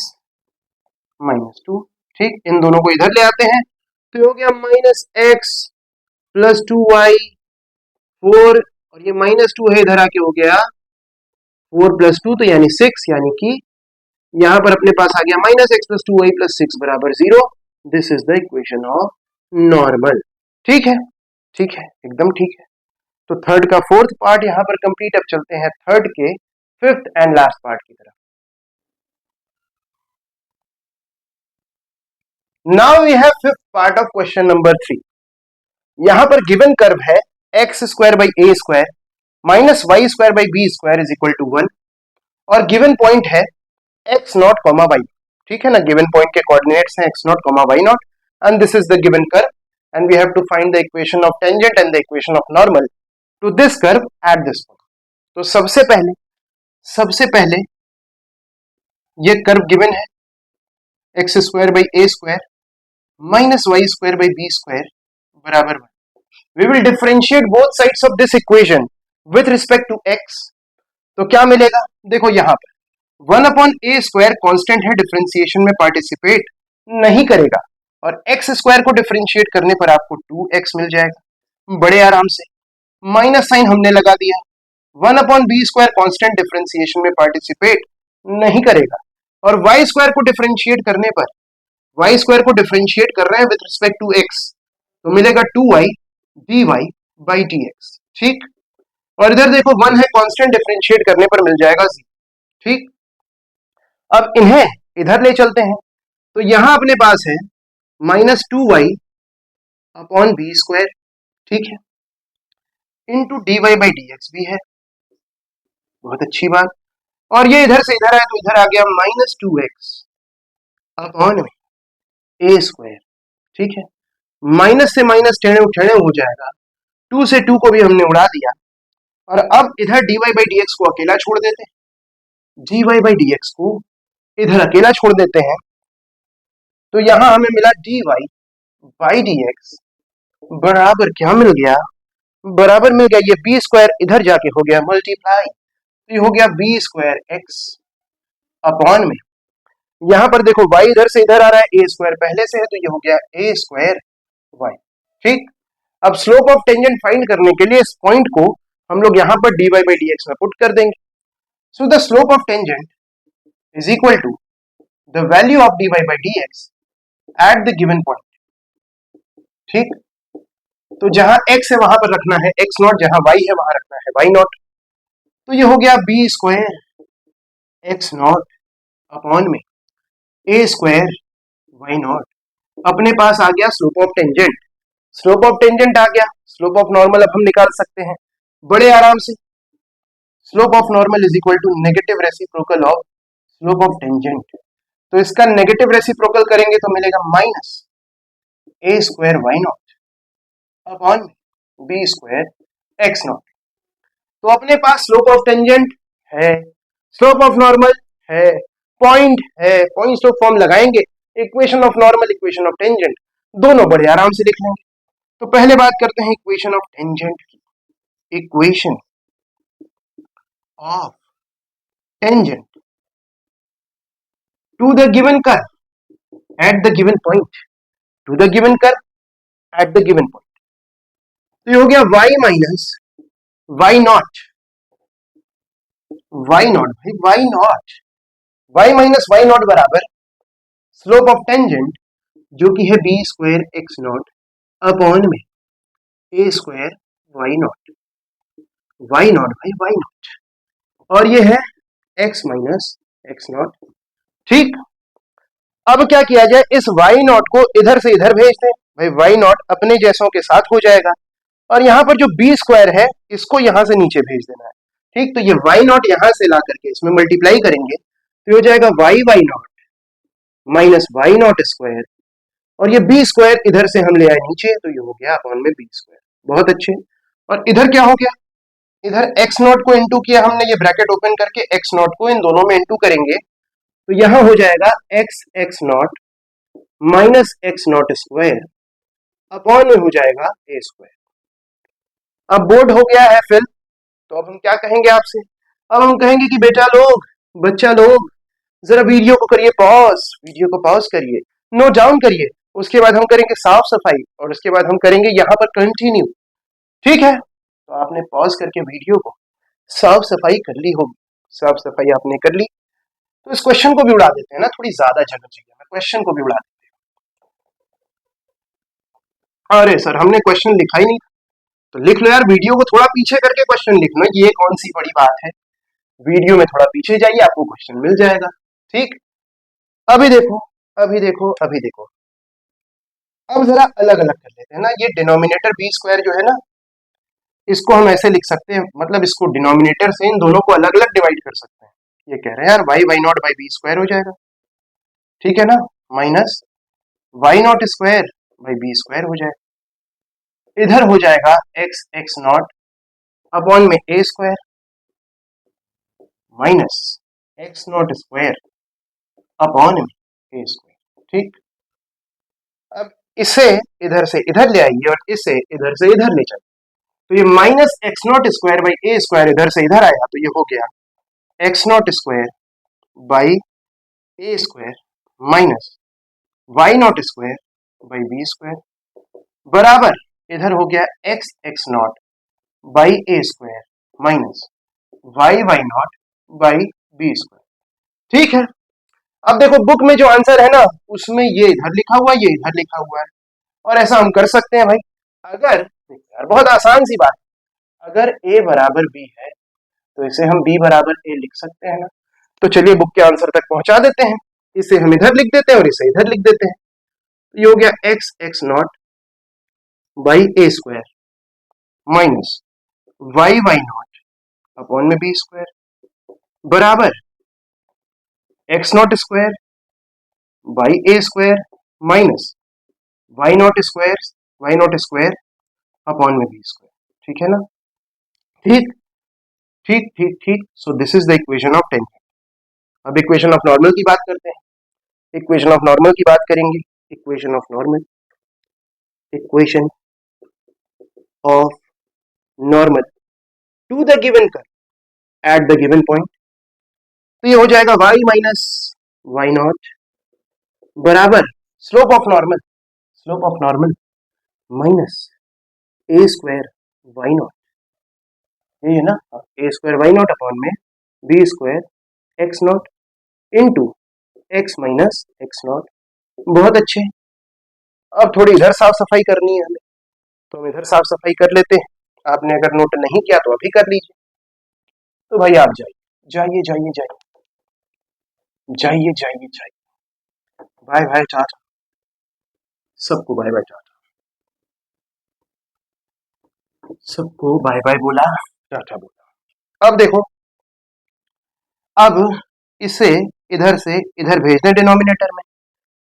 माइनस 2। ठीक, इन दोनों को इधर ले आते हैं तो ये हो गया माइनस एक्स प्लस 2y 4, और ये माइनस 2 है इधर आके हो गया 4 प्लस 2 तो यानी 6, यानी कि यहां पर अपने पास आ गया minus x plus 2y plus 6 बराबर 0। This is the equation of normal. ठीक है, ठीक है, एकदम ठीक है। तो थर्ड का फोर्थ पार्ट यहां पर कंप्लीट। अब चलते हैं थर्ड के फिफ्थ एंड लास्ट पार्ट की तरफ। Now we have fifth part of question number 3। यहां पर गिवन कर्व है x square by a square minus y square by b square is equal to 1, और गिवन पॉइंट है x naught comma y. ठीक है ना, गिवन पॉइंट के coordinates हैं x naught comma y naught, and this is the given curve and we have to find the equation of tangent and the equation of normal to this curve at this point. तो सबसे पहले ये curve given है x square by a square minus y square by b square बराबर 1। We will differentiate both sides of this equation with respect to x. तो क्या मिलेगा, देखो यहां पर 1 अपॉन ए स्क्वायर कॉन्स्टेंट है, डिफरेंशिएशन में पार्टिसिपेट नहीं करेगा, और एक्स स्क्वायर को डिफरेंशिएट करने पर आपको 2x मिल जाएगा बड़े आराम से। माइनस साइन हमने लगा दिया। 1 upon b square constant differentiation में पार्टिसिपेट नहीं करेगा, और वाई स्क्वायर को डिफरेंशिएट करने पर वाई स्क्वायर को डिफरेंशिएट कर रहे हैं विथ रिस्पेक्ट टू एक्स, तो मिलेगा 2y dy बाई dx। ठीक, और इधर देखो 1 है, कांस्टेंट डिफरेंशिएट करने पर मिल जाएगा 0। ठीक, अब इन्हें इधर ले चलते हैं तो यहां अपने पास है minus 2y upon b square, ठीक है, इंटू dy बाई dx भी है, बहुत अच्छी बात। और ये इधर से इधर आया तो इधर आ गया minus 2x upon a square. ठीक है, माइनस से माइनस टेढ़े टेढ़े हो जाएगा, 2 से 2 को भी हमने उड़ा दिया, और अब इधर dy बाई dx को अकेला छोड़ देते हैं, dy बाई dx को इधर अकेला छोड़ देते हैं, तो यहां हमें मिला dy बाई dx बराबर क्या मिल गया, बराबर मिल गया ये बी स्क्वायर इधर जाके हो गया मल्टीप्लाई, तो ये हो गया बी स्क्वायर एक्स अपॉन में, यहां पर देखो y इधर से इधर आ रहा है, ए स्क्वायर पहले से है तो ये हो गया ए स्क्वायर वाई। ठीक, अब स्लोप ऑफ टेंजेंट फाइंड करने के लिए इस पॉइंट को हम लोग यहां पर dy बाई dx में पुट कर देंगे। So the slope of tangent is equal to the value of dy by dx at the given point. ठीक, तो जहां x है वहां पर रखना है x नॉट, जहां y है वहां रखना है y नॉट, तो ये हो गया b square x not upon में ए स्क्वायर वाई नॉट। अपने पास आ गया slope of tangent, slope of tangent आ गया, स्लोप ऑफ नॉर्मल अब हम निकाल सकते हैं बड़े आराम से। Slope of normal is equal to negative reciprocal of slope of tangent, तो इसका नेगेटिव रेसिप्रोकल करेंगे तो मिलेगा minus a square y naught upon b square x naught. तो अपने पास स्लोप ऑफ टेंजेंट है, स्लोप ऑफ नॉर्मल है, पॉइंट है, पॉइंट स्लोप फॉर्म लगाएंगे, equation of normal, equation of tangent दोनों बड़े आराम से लिख लेंगे। तो पहले बात करते हैं इक्वेशन ऑफ टेंजेंट की। Equation of tangent to the given curve at the given point, to the given curve at the given point, तो ये हो गया y minus y not, y not by y not, y minus y not बराबर slope of tangent जो कि है b square x not upon में a square y not, y not by y not, और ये है x माइनस एक्स नॉट। ठीक, अब क्या किया जाए, इस वाई नॉट को इधर से इधर भेज दें, भाई वाई नॉट अपने जैसों के साथ हो जाएगा, और यहां पर जो बी स्क्वायर है इसको यहां से नीचे भेज देना है। ठीक, तो ये वाई नॉट यहां से ला करके इसमें मल्टीप्लाई करेंगे तो हो जाएगा y y naught minus y naught square और ये बी स्क्वायर इधर से हम ले आए नीचे, तो ये हो गया अपॉन में बी स्क्वायर। बहुत अच्छे। और इधर क्या हो गया, इधर एक्स नॉट को इंटू किया हमने, ये ब्रैकेट ओपन करके एक्स नॉट को इन दोनों में इंटू करेंगे, तो यहां हो जाएगा x x not minus x not square upon में हो जाएगा ए स्क्वायर। अब बोर्ड हो गया है फिल, तो अब हम क्या कहेंगे आपसे, अब हम कहेंगे कि बेटा लोग, बच्चा लोग, जरा वीडियो को करिए पॉज, वीडियो को पॉज करिए, नोट डाउन करिए, उसके बाद हम करेंगे साफ सफाई, और उसके बाद हम करेंगे यहाँ पर कंटिन्यू। ठीक है, तो आपने पॉज करके वीडियो को साफ सफाई कर ली होगी। साफ सफाई आपने कर ली, तो इस क्वेश्चन को भी उड़ा देते हैं ना, थोड़ी ज्यादा जगह चाहिए, मैं क्वेश्चन को भी उड़ा देते हैं। अरे सर हमने क्वेश्चन लिखा ही नहीं, तो लिख लो यार, वीडियो को थोड़ा पीछे करके क्वेश्चन लिख लो, ये कौन सी बड़ी बात है। वीडियो में थोड़ा पीछे जाइए, आपको क्वेश्चन मिल जाएगा। ठीक, अभी देखो अभी देखो अभी देखो, अब जरा अलग अलग कर लेते हैं ना। ये डिनोमिनेटर बी स्क्वायर जो है ना, इसको हम ऐसे लिख सकते हैं, मतलब इसको डिनोमिनेटर से इन दोनों को अलग अलग डिवाइड कर सकते हैं। ये कह रहे हैं यार y y naught by b square हो जाएगा, ठीक है ना, minus y naught square by b square हो जाएगा। इधर हो जाएगा एक्स एक्स नॉट अपॉन में a square minus x not square upon में ए स्क्वायर। ठीक, अब इसे इधर से इधर ले आइए और इसे इधर से इधर ले जाइए, तो ये minus x not square by a square इधर से इधर आया, तो ये हो गया x not square by a square minus y naught square by b square बराबर, इधर हो गया x x naught by a square minus y y naught by b square. ठीक है, अब देखो बुक में जो आंसर है ना, उसमें ये इधर लिखा हुआ है, ये इधर लिखा हुआ है, और ऐसा हम कर सकते हैं भाई। अगर यार बहुत आसान सी बात, अगर a बराबर b है तो इसे हम b बराबर a लिख सकते हैं ना। तो चलिए बुक के आंसर तक पहुंचा देते हैं, इसे हम इधर लिख देते हैं और इसे इधर लिख देते हैं, तो ये हो गया x x naught by a square minus y y naught upon में बी स्क्वायर बराबर x not square by a square minus y naught square upon में बी स्क्वायर। ठीक है ना, ठीक ठीक ठीक ठीक। So this is the equation of ten. अब इक्वेशन ऑफ नॉर्मल की बात करते हैं, इक्वेशन ऑफ नॉर्मल की बात करेंगे। Equation of normal, equation of normal to the given curve at the given point, तो ये हो जाएगा y माइनस वाई नॉट बराबर slope of normal minus a square y naught, ये है ना, a square y naught upon में b square x naught into x minus x naught. बहुत अच्छे, अब थोड़ी इधर साफ सफाई करनी है हमें, तो हम इधर साफ सफाई कर लेते हैं। आपने अगर नोट नहीं किया तो अभी कर लीजिए। तो भाई आप जाइए जाइए जाइए जाइए जाइए जाइए जाइए, बाय बाय टाटा, सबको बाय बाय टाटा, सबको बाय बाय बोला, टाटा बोला। अब देखो, अब इसे इधर से इधर भेज दें डिनोमिनेटर में,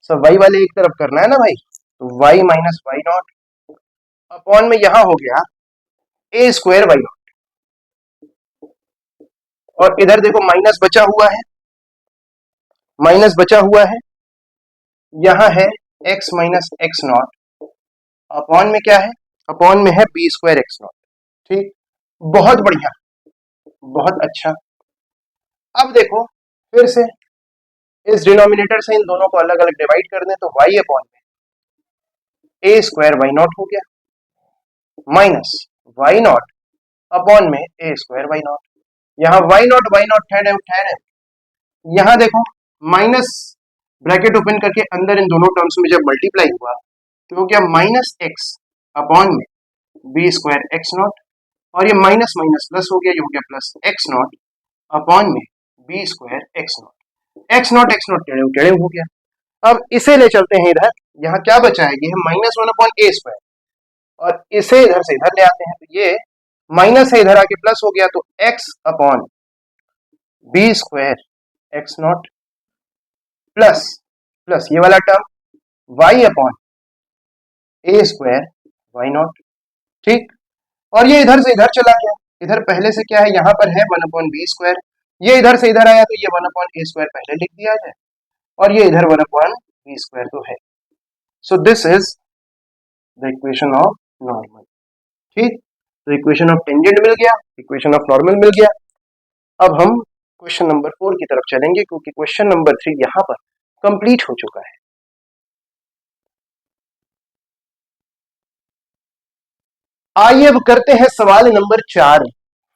सब y वाले एक तरफ करना है ना भाई, तो y minus y naught upon में यहां हो गया ए स्क्वायर वाई नॉट, और इधर देखो माइनस बचा हुआ है, माइनस बचा हुआ है, यहां है x minus x not upon में क्या है, अपॉन में है बी स्क्वायर एक्स नॉट। ठीक, बहुत बढ़िया, बहुत अच्छा। अब देखो फिर से इस डिनोमिनेटर से इन दोनों को अलग अलग डिवाइड कर दें, तो y अपॉन में ए स्क्वायर वाई नॉट हो गया माइनस वाई नॉट अपॉन में ए स्क्वायर वाई नॉट। यहाँ वाई नॉट ठहरे ठहरे, यहाँ देखो माइनस ब्रैकेट ओपन करके अंदर इन दोनों टर्म्स में जब मल्टीप्लाई हुआ तो हो गया माइनस एक्स अपॉन में बी स्क्वायर एक्स नॉट, और ये माइनस माइनस प्लस हो गया, ये हो गया प्लस एक्स नॉट अपॉन में बी स्क्वायर एक्स नॉट टेढ़े टेढ़े हो गया। अब इसे ले चलते हैं इधर, यहाँ क्या बचा है, ये है minus one upon a square, और इसे इधर से इधर ले आते हैं, तो ये माइनस है इधर आके प्लस हो गया, तो x upon b square x naught plus plus ये वाला term y upon a square y naught. ठीक, और ये इधर से इधर चला गया, इधर पहले से क्या है, यहाँ पर है 1/b², ये इधर से इधर आया तो ये 1/a² पहले लिख दिया जाए, और ये इधर 1/b² तो है। सो this is the equation of normal. ठीक, तो इक्वेशन ऑफ टेंजेंट मिल गया, इक्वेशन ऑफ नॉर्मल मिल गया। अब हम क्वेश्चन नंबर 4 की तरफ चलेंगे, क्योंकि क्वेश्चन नंबर 3 यहाँ पर कंप्लीट हो चुका है। आइए अब करते हैं सवाल नंबर 4।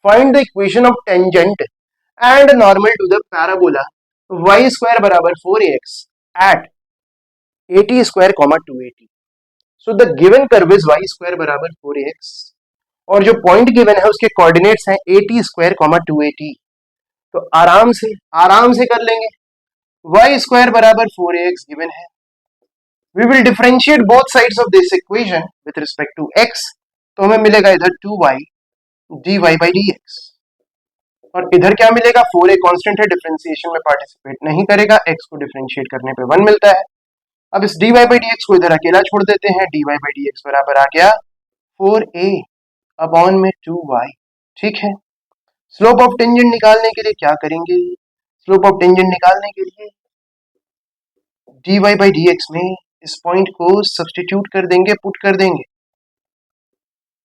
Find the equation of tangent and normal to the parabola y² बराबर 4ax at 80² 280। So the given curve is y² बराबर 4ax, और जो पॉइंट गिवन है उसके कोऑर्डिनेट्स हैं 80² 280। तो आराम से कर लेंगे। y² बराबर 4ax गिवन है, we will differentiate both sides of this equation with respect to x, तो हमें मिलेगा इधर 2y dy by dx, और इधर क्या मिलेगा, 4a कांस्टेंट है, डिफरेंशिएशन में पार्टिसिपेट नहीं करेगा, x को डिफरेंशिएट करने पे 1 मिलता है। अब इस dy by dx को इधर अकेला छोड़ देते हैं, dy by dx बराबर आ गया 4a अपॉन में 2y। ठीक है, स्लोप ऑफ टेंजेंट निकालने के लिए क्या करेंगे, स्लोप ऑफ टेंजेंट निकालने के लिए dy by dx में इस पॉइंट को सब्स्टिट्यूट कर देंगे, पुट कर देंगे,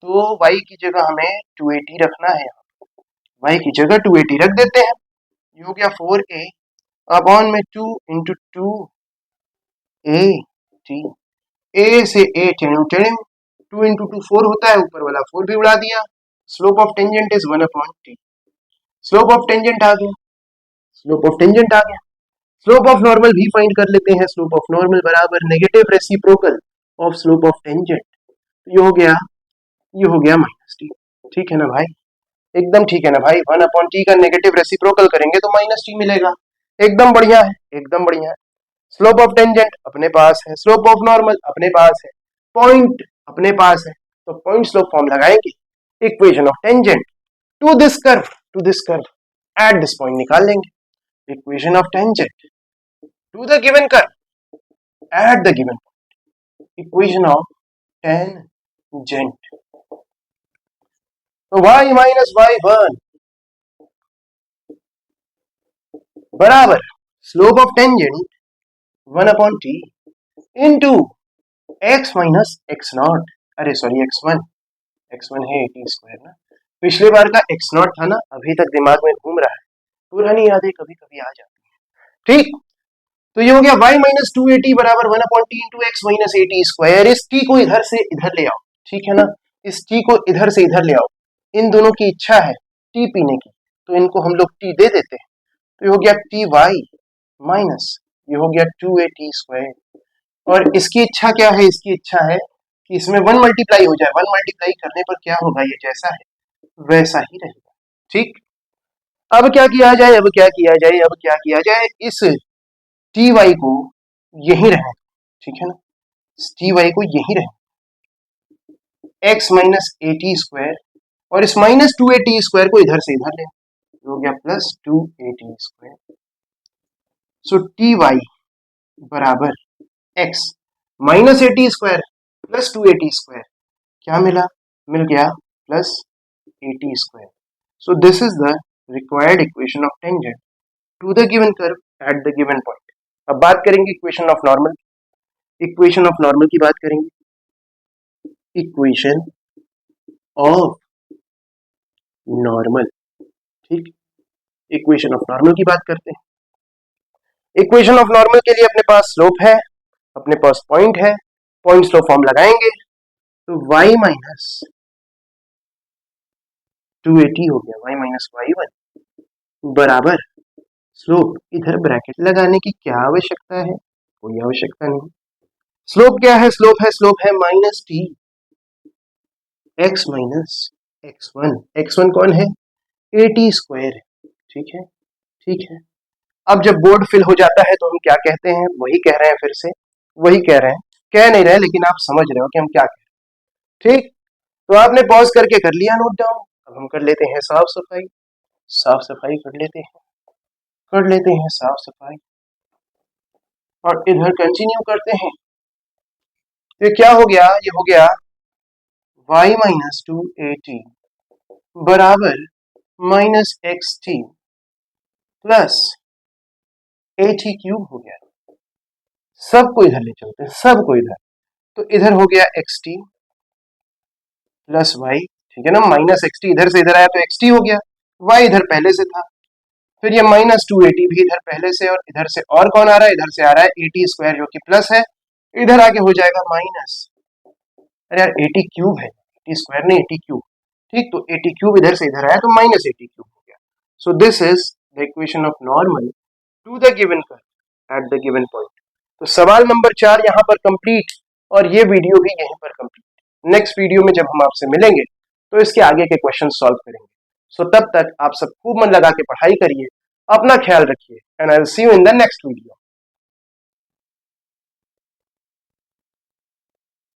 तो y की जगह हमें 280 रखना है, y की जगह 280 रख देते हैं। ये हो गया 4a अपॉन में 2 इंटू 2a t, a से a टेढ़ 2 इंटू 2 4 होता है, ऊपर वाला 4 भी उड़ा दिया। Slope of tangent is 1/t। Slope of tangent आ गया, स्लोप ऑफ टेंजेंट आ गया। स्लोप ऑफ नॉर्मल भी फाइंड कर लेते हैं, स्लोप ऑफ नॉर्मल बराबर negative reciprocal of slope of tangent. ये हो गया -t। ठीक है ना भाई, एकदम ठीक है ना भाई, 1/t का नेगेटिव रेसिप्रोकल करेंगे तो -t मिलेगा, एकदम बढ़िया है, एकदम बढ़िया है। स्लोप ऑफ टेंजेंट अपने पास है, स्लोप ऑफ नॉर्मल अपने पास है, पॉइंट अपने पास है, तो पॉइंट स्लोप फॉर्म लगाएंगे, equation of tangent to this curve at this point निकाल लेंगे, equation of tangent to the given curve at the given point, equation of tangent. तो y माइनस y1 बराबर slope of tangent 1/t into x minus x0, अरे sorry x1 है 80² ना, पिछले बार का x0 था ना, अभी तक दिमाग में घूम रहा है, पुरानी यादें कभी कभी आ जाती है। ठीक, तो ये हो गया y माइनस 280 बराबर 1/t इंटू x माइनस 80²। इस t को इधर से इधर ले आओ, ठीक है ना, इस t को इधर से इधर ले आओ, इन दोनों की इच्छा है t पीने की, तो इनको हम लोग t दे देते हैं, तो ये हो गया ty माइनस ये हो गया 280², और इसकी इच्छा क्या है, इसकी इच्छा है कि इसमें 1 मल्टीप्लाई हो जाए, 1 मल्टीप्लाई करने पर क्या होगा, ये जैसा है वैसा ही रहेगा। ठीक, अब क्या किया जाए, इस टी वाई को यही रहे, ठीक है ना, टी वाई को यही रहे, x माइनस 80², और इस माइनस 280² को इधर से इधर ले, हो गया प्लस 280²। सो टी वाई बराबर x माइनस 80² प्लस 280², क्या मिला, मिल गया plus 80²। So this is the required equation of tangent to the given curve at the given point. अब बात करेंगे equation of normal, equation of normal की बात करेंगे, इक्वेशन ऑफ नॉर्मल। ठीक, इक्वेशन ऑफ नॉर्मल की बात करते हैं। इक्वेशन ऑफ नॉर्मल के लिए अपने पास स्लोप है, अपने पास पॉइंट है, पॉइंट स्लोप फॉर्म लगाएंगे, तो y माइनस 280 हो गया, y माइनस y1 बराबर स्लोप, इधर ब्रैकेट लगाने की क्या आवश्यकता है, कोई आवश्यकता नहीं। स्लोप क्या है, स्लोप है minus t x minus x1 कौन है, 80²। ठीक है, अब जब बोर्ड फिल हो जाता है तो हम क्या कहते हैं, वही कह रहे हैं, फिर से वही कह रहे हैं, कह नहीं रहे लेकिन आप समझ रहे हो कि हम क्या कह रहे हैं। ठीक, तो आपने पॉज करके कर लिया नोट डाउन, अब हम कर लेते हैं साफ सफाई कर लेते हैं साफ सफाई, और इधर कंटिन्यू करते हैं ये क्या हो गया, ये हो गया y माइनस 2at बराबर minus x T plus A T cube हो गया। सबको इधर ले चलते हैं, सबको इधर, तो इधर हो गया एक्स टी प्लस वाई, ठीक है ना, माइनस एक्स टी इधर से इधर आया तो एक्स टी हो गया, वाई इधर पहले से था, फिर ये माइनस 2at भी इधर पहले से, और इधर से और कौन आ रहा है, इधर से आ रहा है एटी स्क्वायर जो कि प्लस है, इधर आके हो जाएगा माइनस, अरे यार एटी क्यूब है, एटी स्क्वायर नहीं एटी क्यूब, ठीक, तो एटी क्यूब इधर से इधर आया तो माइनस एटी क्यूब हो गया। So this is the equation of normal to the given curve at the given point. तो सवाल नंबर 4 यहाँ पर कंप्लीट, और ये वीडियो भी यहीं पर कंप्लीट। नेक्स्ट वीडियो में जब हम आपसे मिलेंगे तो इसके आगे के क्वेश्चन सॉल्व करेंगे। सो तब तक आप सब खूब मन लगा के पढ़ाई करिए, अपना ख्याल रखिए, and I will see you in the next video.